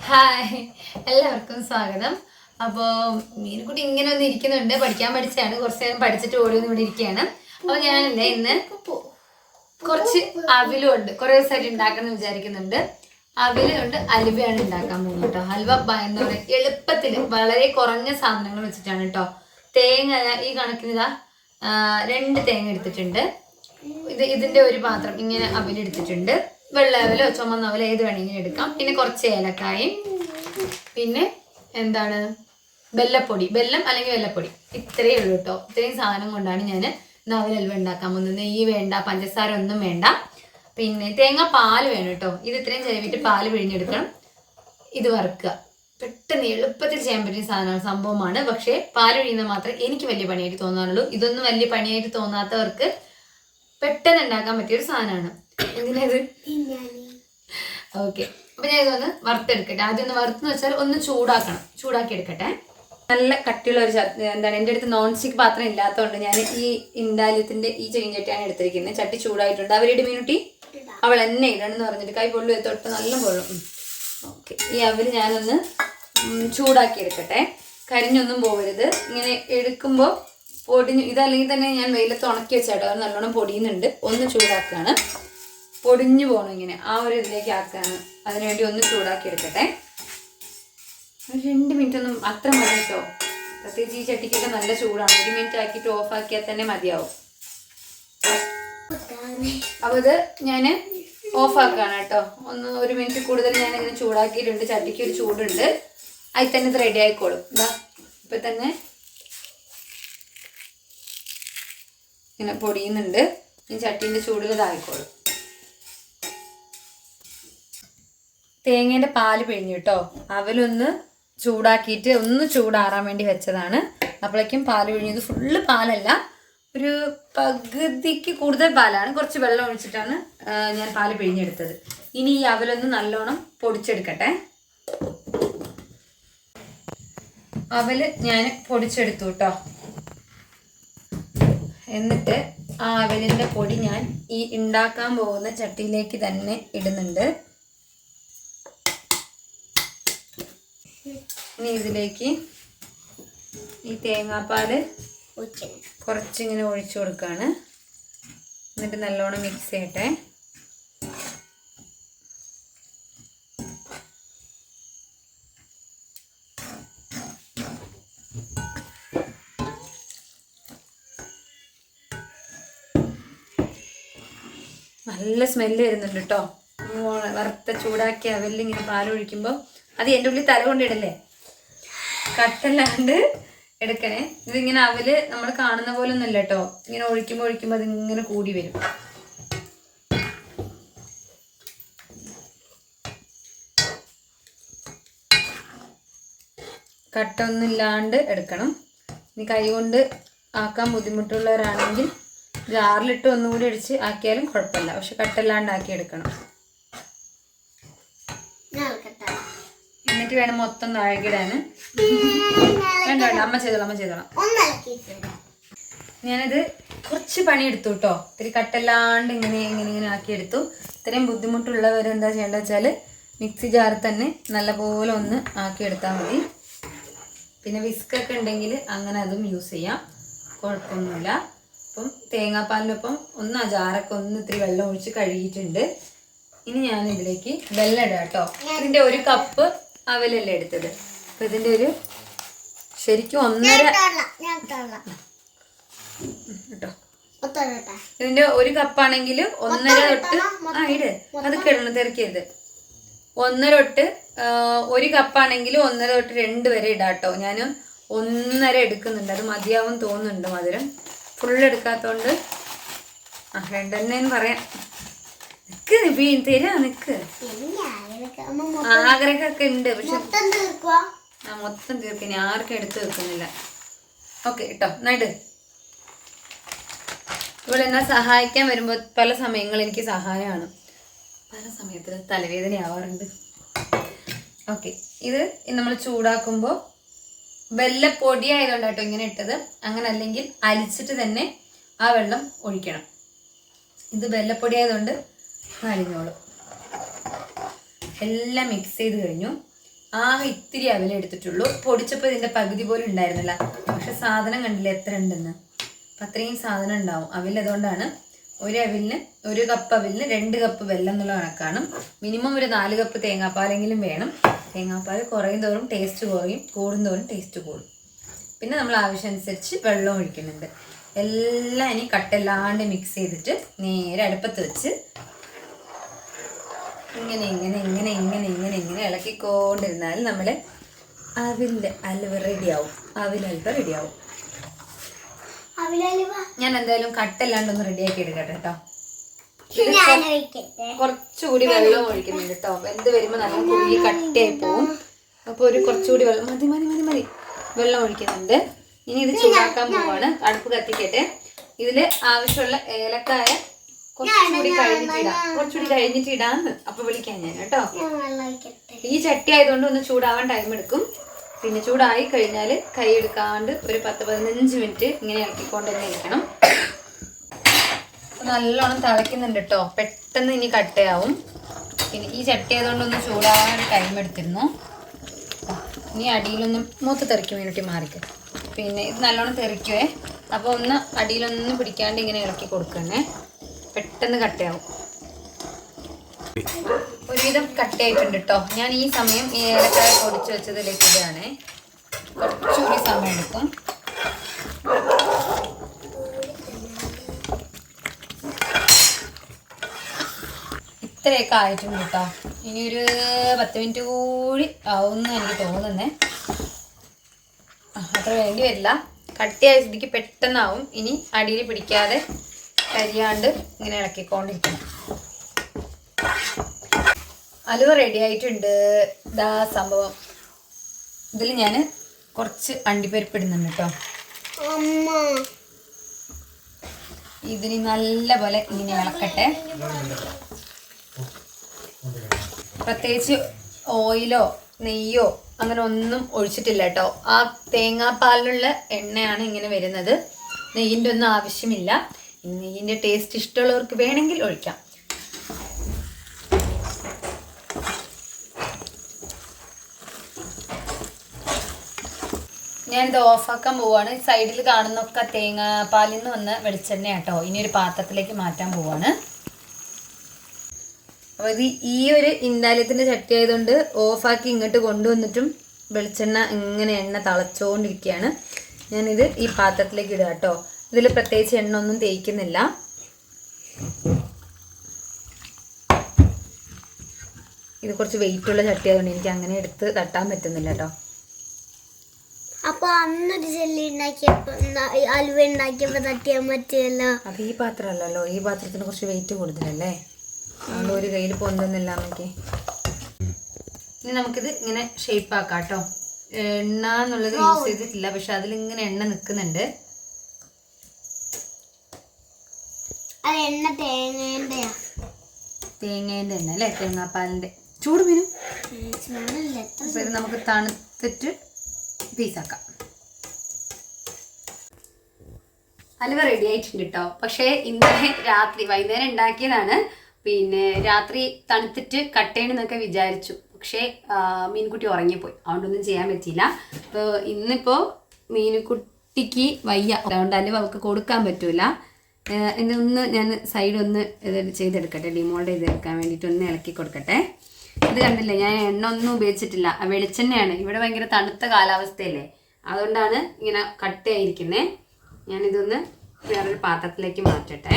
Hi, എല്ലാവർക്കും സ്വാഗതം. അപ്പോൾ മീനുകുട്ടി ഇങ്ങനെ ഒന്ന് ഇരിക്കുന്നുണ്ട്. പഠിക്കാൻ പഠിച്ചാണ്, കുറച്ച് നേരം പഠിച്ചിട്ട് ഓടി ഇവിടെ ഇരിക്കുകയാണ്. അപ്പോൾ ഞാനല്ലേ ഇന്ന് കുറച്ച് അവിലും ഉണ്ട്, കുറേ ദിവസമായിട്ട് ഉണ്ടാക്കണം എന്ന് വിചാരിക്കുന്നുണ്ട്. അവിലുണ്ട്, അലുവയാണ് ഉണ്ടാക്കാൻ പോകുന്നത് കേട്ടോ. ഹൽവ എന്താ പറയുക, എളുപ്പത്തിൽ വളരെ കുറഞ്ഞ സാധനങ്ങൾ വെച്ചിട്ടാണ് കേട്ടോ. തേങ്ങ ഈ കണക്കിന് 2 തേങ്ങ എടുത്തിട്ടുണ്ട്. ഇതിന്റെ ഒരു പാത്രം ഇങ്ങനെ അവിലെടുത്തിട്ടുണ്ട്. വെള്ള അവലോ ചുമന്ന അവലോ ഏത് വേണമെങ്കിലും എടുക്കാം. പിന്നെ കുറച്ച് ഏലക്കായും, പിന്നെ എന്താണ് വെല്ലപ്പൊടി, വെല്ലം അല്ലെങ്കിൽ വെല്ലപ്പൊടി, ഇത്രയേ ഉള്ളൂ കേട്ടോ. ഇത്രയും സാധനം കൊണ്ടാണ് ഞാൻ അവലൽവ ഉണ്ടാക്കാൻ പോകുന്നത്. നെയ്യ് വേണ്ട, പഞ്ചസാര ഒന്നും വേണ്ട. പിന്നെ തേങ്ങ പാല് വേണം കേട്ടോ. ഇത് ഇത്രയും ചെലവിട്ട് പാല് പിഴിഞ്ഞെടുക്കണം. ഇത് വറുക്കുക. പെട്ടെന്ന് എളുപ്പത്തിൽ ചെയ്യാൻ പറ്റിയ സംഭവമാണ്. പക്ഷേ പാല് പിഴിയുന്നത് മാത്രമേ എനിക്ക് വലിയ പണിയായിട്ട് തോന്നാറുള്ളൂ. ഇതൊന്നും വലിയ പണിയായിട്ട് തോന്നാത്തവർക്ക് പെട്ടെന്ന് ഉണ്ടാക്കാൻ പറ്റിയൊരു സാധനമാണ്. എന്തിനത്? ഓക്കെ, അപ്പൊ ഞാൻ ഇതൊന്ന് വറുത്തെടുക്കട്ടെ. ആദ്യം ഒന്ന് വറുത്തെന്ന് വെച്ചാൽ ഒന്ന് ചൂടാക്കണം. ചൂടാക്കി എടുക്കട്ടെ. നല്ല കട്ടിയുള്ള ഒരു എന്താണ്, എൻ്റെ അടുത്ത് നോൺ സ്റ്റിക്ക് പാത്രം ഇല്ലാത്തതുകൊണ്ട് ഞാൻ ഈ ഇൻഡാലിയത്തിന്റെ ഈ ചീഞ്ചട്ടിയാണ് എടുത്തിരിക്കുന്നത്. ചട്ടി ചൂടായിട്ടുണ്ട്. അവരുടെ മീനുട്ടി അവൾ എന്നെ ഇടണമെന്ന് പറഞ്ഞിട്ട് കൈ പൊള്ളു തൊട്ട് നല്ല പൊള്ളും. ഓക്കെ, ഈ അവല് ഞാനൊന്ന് ചൂടാക്കി എടുക്കട്ടെ. കരിഞ്ഞൊന്നും പോകരുത്. ഇങ്ങനെ എടുക്കുമ്പോൾ പൊടിഞ്ഞു, ഇതല്ലെങ്കിൽ തന്നെ ഞാൻ വെയിലത്ത് ഉണക്കി വെച്ചാട്ടോ, അത് നല്ലോണം പൊടിയുന്നുണ്ട്. ഒന്ന് ചൂടാക്കുകയാണ്. പൊടിഞ്ഞു പോകണം, ഇങ്ങനെ ആ ഒരു ഇതിലേക്ക് ആക്കുകയാണ്. അതിനുവേണ്ടി ഒന്ന് ചൂടാക്കി എടുക്കട്ടെ. ഒരു 2 മിനിറ്റ് ഒന്നും അത്ര മതി കേട്ടോ. പ്രത്യേകിച്ച് ഈ ചട്ടിക്കൊക്കെ നല്ല ചൂടാണ്. 1 മിനിറ്റ് ആക്കിയിട്ട് ഓഫ് ആക്കിയാൽ തന്നെ മതിയാവും. അപ്പോൾ ഇത് ഞാൻ ഓഫ് ആക്കുകയാണ് കേട്ടോ. 1 മിനിറ്റ് കൂടുതൽ ഞാൻ ഇങ്ങനെ ചൂടാക്കിയിട്ടുണ്ട്. ചട്ടിക്ക് ഒരു ചൂടുണ്ട്. അതിൽ തന്നെ ഇത് റെഡി ആയിക്കോളും. എന്താ ഇപ്പം തന്നെ ഇങ്ങനെ പൊടിയുന്നുണ്ട്. ഈ ചട്ടീൻ്റെ ചൂടിൽ ഇതായിക്കോളും. തേങ്ങേൻ്റെ പാല് പിഴിഞ്ഞു കേട്ടോ. അവലൊന്ന് ചൂടാക്കിയിട്ട് ഒന്ന് ചൂടാറാൻ വേണ്ടി വെച്ചതാണ്. അപ്പോഴേക്കും പാല് പിഴിഞ്ഞത് ഫുള്ള് പാലല്ല, ഒരു പകുതിക്ക് കൂടുതൽ പാലാണ്. കുറച്ച് വെള്ളം ഒഴിച്ചിട്ടാണ് ഞാൻ പാല് പിഴിഞ്ഞെടുത്തത്. ഇനി ഈ അവലൊന്ന് നല്ലോണം പൊടിച്ചെടുക്കട്ടെ. അവല് ഞാൻ പൊടിച്ചെടുത്തു കേട്ടോ. എന്നിട്ട് ആ അവലിൻ്റെ പൊടി ഞാൻ ഈ ഉണ്ടാക്കാൻ പോകുന്ന ചട്ടിയിലേക്ക് തന്നെ ഇടുന്നുണ്ട്. ഇനി ഇതിലേക്ക് ഈ തേങ്ങാപ്പാല് കുറച്ചിങ്ങനെ ഒഴിച്ചു കൊടുക്കുകയാണ്. എന്നിട്ട് നല്ലോണം മിക്സ് ചെയ്യട്ടെ. നല്ല സ്മെല്ല് വരുന്നുണ്ട് കേട്ടോ. വറുത്ത ചൂടാക്കിയ അവലിങ്ങനെ പാലൊഴിക്കുമ്പോൾ അത് എൻ്റെ ഉള്ളിൽ തല കൊണ്ടിടല്ലേ, കട്ടല്ലാണ്ട് എടുക്കണേ. ഇതിങ്ങനെ അവല് നമ്മൾ കാണുന്ന പോലെ ഒന്നുമല്ല കേട്ടോ. ഇങ്ങനെ ഒഴിക്കുമ്പോൾ അതിങ്ങനെ കൂടി വരും. കട്ട ഒന്നും ഇല്ലാണ്ട് എടുക്കണം. ഇനി കൈ കൊണ്ട് ആക്കാൻ ബുദ്ധിമുട്ടുള്ളവരാണെങ്കിൽ ജാറിലിട്ട് ഒന്നുകൂടി അടിച്ച് ആക്കിയാലും കുഴപ്പമില്ല. പക്ഷെ കട്ടല്ലാണ്ട് ആക്കി എടുക്കണം. എന്നിട്ട് വേണം മൊത്തം താഴെക്കിടാൻ. വേണ്ട വേണ്ട, അമ്മ ചെയ്തോളാം. ഞാനിത് കുറച്ച് പണിയെടുത്തു കേട്ടോ. ഇത്തിരി കട്ടല്ലാണ്ട് ഇങ്ങനെ ആക്കിയെടുത്തു. ഇത്രയും ബുദ്ധിമുട്ടുള്ളവർ എന്താ ചെയ്യേണ്ടത് വെച്ചാൽ മിക്സി ജാറിൽ തന്നെ നല്ലപോലെ ഒന്ന് ആക്കിയെടുത്താൽ മതി. പിന്നെ വിസ്കൊക്കെ ഉണ്ടെങ്കിൽ അങ്ങനെ അതും യൂസ് ചെയ്യാം, കുഴപ്പമൊന്നുമില്ല. അപ്പം തേങ്ങാപ്പാലിനൊപ്പം ഒന്ന് ആ ജാറൊക്കെ ഒന്ന് ഇത്തിരി വെള്ളം ഒഴിച്ച് കഴുകിയിട്ടുണ്ട്. ഇനി ഞാൻ ഇതിലേക്ക് വെള്ളം ഇടാം കേട്ടോ. ഇതിൻ്റെ 1 കപ്പ് അവലല്ലേ എടുത്തത്. അപ്പം ഇതിൻ്റെ ഒരു ശരിക്കും 1.5 കേട്ടോ. ഇതിൻ്റെ 1 കപ്പാണെങ്കിൽ 1.5 തൊട്ട് ഇട്, അത് കിടന്നു തിരക്കിയത്. 1.5 തൊട്ട് 1 കപ്പാണെങ്കിൽ 1.5 തൊട്ട് 2 വരെ ഇടാം കേട്ടോ. ഞാൻ 1.5 എടുക്കുന്നുണ്ട്. അത് മതിയാവും തോന്നുന്നുണ്ട്. മധുരം ഫുള്ള് എടുക്കാത്തോണ്ട് 2 തന്നെ പറയാം. തരാ നിക്ക്, ആഗ്രഹമൊക്കെ ഉണ്ട്. പക്ഷെ മൊത്തം തീർക്കാൻ ആർക്കും എടുത്ത് വെക്കുന്നില്ല. ഓക്കെ കേട്ടോ, നട്. ഇവിടെ എന്നെ സഹായിക്കാൻ വരുമ്പോൾ പല സമയങ്ങളിൽ എനിക്ക് സഹായമാണ്, പല സമയത്തിൽ തലവേദനയാവാറുണ്ട്. ഓക്കെ, ഇത് നമ്മൾ ചൂടാക്കുമ്പോൾ വെല്ലപ്പൊടി ആയതുകൊണ്ട് കേട്ടോ ഇങ്ങനെ ഇട്ടത്. അങ്ങനെ അല്ലെങ്കിൽ അലിച്ചിട്ട് തന്നെ ആ വെള്ളം ഒഴിക്കണം. ഇത് വെല്ലപ്പൊടി ആയതുകൊണ്ട് അലിഞ്ഞോളും. എല്ലാം മിക്സ് ചെയ്ത് കഴിഞ്ഞു. ഇത്തിരി അവിലെടുത്തിട്ടുള്ളൂ. പൊടിച്ചപ്പോൾ ഇതിൻ്റെ പകുതി പോലും ഉണ്ടായിരുന്നില്ല. പക്ഷെ സാധനം കണ്ടില്ല എത്ര ഉണ്ടെന്ന്. അപ്പം അത്രയും സാധനം ഉണ്ടാവും അവിൽ. അതുകൊണ്ടാണ് ഒരു അവിലിന് 1 കപ്പ് അവിലിന് 2 കപ്പ് വെള്ളം എന്നുള്ള കണക്കാണ്. മിനിമം ഒരു 4 കപ്പ് തേങ്ങാപ്പാലെങ്കിലും വേണം. തേങ്ങാപ്പാൽ കുറയും തോറും ടേസ്റ്റ് കുറയും, കൂടുന്തോറും ടേസ്റ്റ് കൂടും. പിന്നെ നമ്മൾ ആവശ്യമനുസരിച്ച് വെള്ളം ഒഴിക്കുന്നുണ്ട്. എല്ലാം ഇനി കട്ടല്ലാണ്ട് മിക്സ് ചെയ്തിട്ട് നേരെ അടുപ്പത്ത് വെച്ച് ഇങ്ങനെ ഇളക്കിക്കൊണ്ടിരുന്നാൽ നമ്മൾ അവിലിൻ്റെ അലുവ റെഡിയാവും. അവിലൽവ റെഡിയാവും. ഞാൻ എന്തായാലും കട്ടല്ലാണ്ടൊന്ന് റെഡിയാക്കി എടുക്കട്ടെ കേട്ടോ. കുറച്ചുകൂടി വെള്ളം ഒഴിക്കുന്നുണ്ട് കേട്ടോ. വെന്ത് വരുമ്പോൾ നല്ല കുറുകി കട്ടിയായി പോവും. അപ്പോൾ കുറച്ചുകൂടി വെള്ളം മതി വെള്ളം ഒഴിക്കുന്നുണ്ട്. ഇനി ഇത് ചൂടാക്കാൻ പോവാണ്. അടുപ്പ് കത്തിക്കട്ടെ. ഇതിൽ ആവശ്യമുള്ള ഏലക്കായ കുറച്ചുകൂടി കഴിഞ്ഞിട്ട് ഇടാന്ന്. അപ്പൊ വിളിക്കാൻ ഞാൻ കേട്ടോ. ഈ ചട്ടി ആയതുകൊണ്ട് ഒന്ന് ചൂടാവാൻ ടൈം എടുക്കും. പിന്നെ ചൂടായി കഴിഞ്ഞാൽ കൈ എടുക്കാണ്ട് ഒരു 10-15 മിനിറ്റ് ഇങ്ങനെ ഇളക്കിക്കൊണ്ട് തന്നെ ഇരിക്കണം. നല്ലോണം തിളയ്ക്കുന്നുണ്ട് കേട്ടോ. പെട്ടെന്ന് ഇനി കട്ടയാവും. പിന്നെ ഈ ചട്ടി ആയതുകൊണ്ട് ഒന്ന് ചൂടാവാൻ ടൈം എടുത്തിരുന്നു. ഇനി അടിയിലൊന്നും മൂത്ത് തെറിക്കും വേണ്ടി മാറിക്കും. പിന്നെ ഇത് നല്ലോണം തെറിക്കുവേ. അപ്പോൾ ഒന്ന് അടിയിലൊന്നും പിടിക്കാണ്ട് ഇങ്ങനെ ഇളക്കി കൊടുക്കണേ. പെട്ടെന്ന് കട്ടയാവും. ഒരുവിധം കട്ടയായിട്ടുണ്ട് കേട്ടോ. ഞാൻ ഈ സമയം ഈ ഏലക്കായ പൊടിച്ച് വെച്ചതിലേക്ക് ഇടുകയാണേ. കുറച്ചുകൂടി സമയം എടുക്കും. ഇത്രയൊക്കെ ആയിട്ടുണ്ട് കേട്ടോ. ഇനി ഒരു 10 മിനിറ്റ് കൂടി ആവുമെന്ന് എനിക്ക് തോന്നുന്നേ. അത്ര വേണ്ടി വരില്ല. കട്ടിയായ സ്ഥിതിക്ക് പെട്ടെന്നാവും. ഇനി അടിയിൽ പിടിക്കാതെ കരിയാണ്ട് ഇങ്ങനെ ഇളക്കിക്കൊണ്ടിരിക്കണം. അലുവ റെഡി ആയിട്ടുണ്ട്. ഇതാ സംഭവം. ഇതിൽ ഞാൻ കുറച്ച് അണ്ടിപ്പരിപ്പ് ഇടുന്നുണ്ട് കേട്ടോ. ഇതിന് നല്ല പോലെ ഇങ്ങനെ ഇളക്കട്ടെ. പ്രത്യേകിച്ച് ഓയിലോ നെയ്യോ അങ്ങനെ ഒന്നും ഒഴിച്ചിട്ടില്ല കേട്ടോ. ആ തേങ്ങാപ്പാലിലുള്ള എണ്ണയാണ് ഇങ്ങനെ വരുന്നത്. നെയ്യിൻ്റെ ഒന്നും ആവശ്യമില്ല. നെയ്യിൻ്റെ ടേസ്റ്റ് ഇഷ്ടമുള്ളവർക്ക് വേണമെങ്കിൽ ഒഴിക്കാം. ഞാനിത് ഓഫാക്കാൻ പോവാണ്. സൈഡിൽ കാണുന്നൊക്കെ തേങ്ങാപ്പാലിൽ നിന്ന് വന്ന വെളിച്ചെണ്ണ കേട്ടോ. ഇനി ഒരു പാത്രത്തിലേക്ക് മാറ്റാൻ പോവാണ്. അപ്പോൾ ഇത് ഈ ഒരു ഇൻഡാലിയത്തിൻ്റെ ചട്ടി ആയതുകൊണ്ട് ഓഫാക്കി ഇങ്ങോട്ട് കൊണ്ടുവന്നിട്ടും വെളിച്ചെണ്ണ ഇങ്ങനെ എണ്ണ തിളച്ചുകൊണ്ടിരിക്കുകയാണ്. ഞാനിത് ഈ പാത്രത്തിലേക്ക് ഇടുക കേട്ടോ. ഇതിൽ പ്രത്യേകിച്ച് എണ്ണ ഒന്നും തേക്കുന്നില്ല. ഇത് കുറച്ച് വെയിറ്റുള്ള ചട്ടി ആയതുകൊണ്ട് എനിക്ക് അങ്ങനെ എടുത്ത് തട്ടാൻ പറ്റുന്നില്ല കേട്ടോ. അപ്പൊ അന്നൊരു ജെല്ലി ഉണ്ടാക്കിയപ്പോ അലുവ ഉണ്ടാക്കിയപ്പോ തട്ടിയാൻ പറ്റിയല്ലോ. അത് ഈ പാത്രമല്ലല്ലോ. ഈ പാത്രത്തിന് കുറച്ച് വെയിറ്റ് കൂടുതലല്ലേ. അതുകൊണ്ട് ഒരു കയ്യിൽ പൊന്തുന്നില്ല നമുക്ക്. ഇനി നമുക്കിത് ഇങ്ങനെ ഷേപ്പ് ആക്കാം കേട്ടോ. എണ്ണ എന്നുള്ളത് യൂസ് ചെയ്തിട്ടില്ല, പക്ഷെ അതിലിങ്ങനെ എണ്ണ നിൽക്കുന്നുണ്ട്. തേങ്ങേൻ്റെ എണ്ണ അല്ലേ, തേങ്ങാപ്പാലിൻ്റെ ചൂട് മീനും. അപ്പോൾ ഇത് നമുക്ക് തണുത്തിട്ട് പീസാക്കാം. അലുവ റെഡി ആയിട്ടുണ്ട് കേട്ടോ. പക്ഷേ ഇന്നലെ രാത്രി വൈകുന്നേരം ഉണ്ടാക്കിയതാണ്. പിന്നെ രാത്രി തണുത്തിട്ട് കട്ടേണെന്നൊക്കെ വിചാരിച്ചു. പക്ഷേ മീൻകുട്ടി ഉറങ്ങിപ്പോയി. അതുകൊണ്ടൊന്നും ചെയ്യാൻ പറ്റിയില്ല. അപ്പോൾ ഇന്നിപ്പോൾ മീനുകുട്ടിക്ക് വയ്യ, അതുകൊണ്ട് അലുവ അവൾക്ക് കൊടുക്കാൻ പറ്റൂല. ഇതൊന്ന് ഞാൻ സൈഡ് ഒന്ന് ഇത് ചെയ്തെടുക്കട്ടെ, ഡിമോൾഡ് ചെയ്തെടുക്കാൻ വേണ്ടിയിട്ട് ഒന്ന് ഇളക്കി കൊടുക്കട്ടെ. ഇത് കണ്ടില്ലേ, ഞാൻ എണ്ണ ഒന്നും ഉപയോഗിച്ചിട്ടില്ല, വെളിച്ചെണ്ണയാണ്. ഇവിടെ ഭയങ്കര തണുത്ത കാലാവസ്ഥയല്ലേ, അതുകൊണ്ടാണ് ഇങ്ങനെ കട്ടയായിരിക്കുന്നത്. ഞാനിതൊന്ന് വേറൊരു പാത്രത്തിലേക്ക് മാറ്റട്ടെ.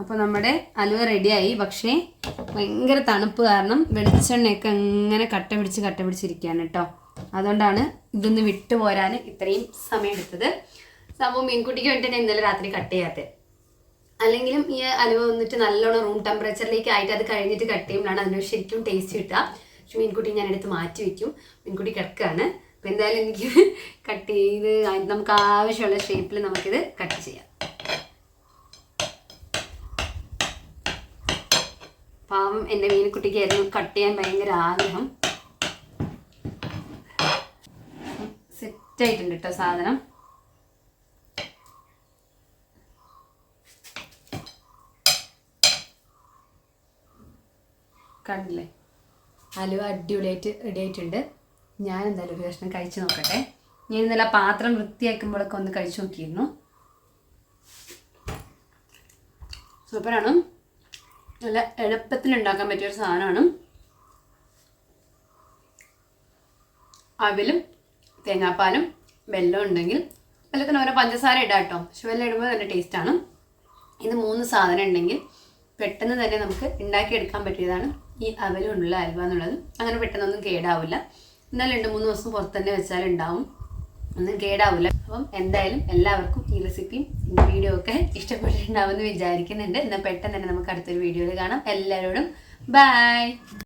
അപ്പോൾ നമ്മുടെ അലുവ റെഡിയായി. പക്ഷേ ഭയങ്കര തണുപ്പ് കാരണം വെളിച്ചെണ്ണയൊക്കെ അങ്ങനെ കട്ട പിടിച്ചിരിക്കുകയാണ് കേട്ടോ. അതുകൊണ്ടാണ് ഇതൊന്ന് വിട്ടു പോരാൻ ഇത്രയും സമയം എടുത്തത്. സംഭവം മീൻകുട്ടിക്ക് വേണ്ടിയിട്ട് ഞാൻ ഇന്നലെ രാത്രി കട്ട് ചെയ്യാത്തത്. അല്ലെങ്കിലും ഈ അലുവ വന്നിട്ട് നല്ലോണം റൂം ടെമ്പറേച്ചറിലേക്ക് ആയിട്ട് അത് കഴിഞ്ഞിട്ട് കട്ട് ചെയ്യുമ്പോഴാണ് അതിന് ശരിക്കും ടേസ്റ്റ് കിട്ടുക. പക്ഷെ മീൻകുട്ടി ഞാൻ എടുത്ത് മാറ്റി വയ്ക്കും. മീൻകുട്ടി കിടക്കുകയാണ്. അപ്പോൾ എന്തായാലും എനിക്ക് കട്ട് ചെയ്ത് നമുക്ക് ആവശ്യമുള്ള ഷേപ്പിൽ നമുക്കിത് കട്ട് ചെയ്യാം. പാവം എൻ്റെ മീൻകുട്ടിക്കായിരുന്നു കട്ട് ചെയ്യാൻ ഭയങ്കര ആഗ്രഹം. സെറ്റായിട്ടുണ്ട് കേട്ടോ സാധനം. കണ്ടില്ലേ, ഹലുവ അടിപൊളിയായിട്ട് റെഡി ആയിട്ടുണ്ട്. ഞാൻ എന്തായാലും ഒരു കഷ്ണം കഴിച്ച് നോക്കട്ടെ. ഞാൻ ഇന്നലെ പാത്രം വൃത്തിയാക്കുമ്പോഴൊക്കെ ഒന്ന് കഴിച്ചു നോക്കിയിരുന്നു. സൂപ്പറാണ്. നല്ല എളുപ്പത്തിൽ ഉണ്ടാക്കാൻ പറ്റിയൊരു സാധനമാണ്. അവിലും തേങ്ങാപ്പാലും വെല്ലം ഉണ്ടെങ്കിൽ വെല്ലത്തിന് ഓരോ പഞ്ചസാര ഇടാം കേട്ടോ. പക്ഷെ വെല്ലം ഇടുമ്പോൾ നല്ല ടേസ്റ്റാണ്. ഇത് 3 സാധനം ഉണ്ടെങ്കിൽ പെട്ടെന്ന് തന്നെ നമുക്ക് ഉണ്ടാക്കിയെടുക്കാൻ പറ്റിയതാണ് ഈ അവല് കൊണ്ടുള്ള ഹൽവ എന്നുള്ളത്. അങ്ങനെ പെട്ടെന്നൊന്നും കേടാവില്ല. എന്നാലും 2-3 ദിവസം പുറത്ത് തന്നെ വെച്ചാൽ ഉണ്ടാവും, ഒന്നും കേടാവില്ല. അപ്പം എന്തായാലും എല്ലാവർക്കും ഈ റെസിപ്പിയും ഈ വീഡിയോ ഒക്കെ ഇഷ്ടപ്പെട്ടിട്ടുണ്ടാവുമെന്ന് വിചാരിക്കുന്നുണ്ട്. എന്നാൽ പെട്ടെന്ന് തന്നെ നമുക്ക് അടുത്തൊരു വീഡിയോയിൽ കാണാം. എല്ലാവരോടും ബൈ.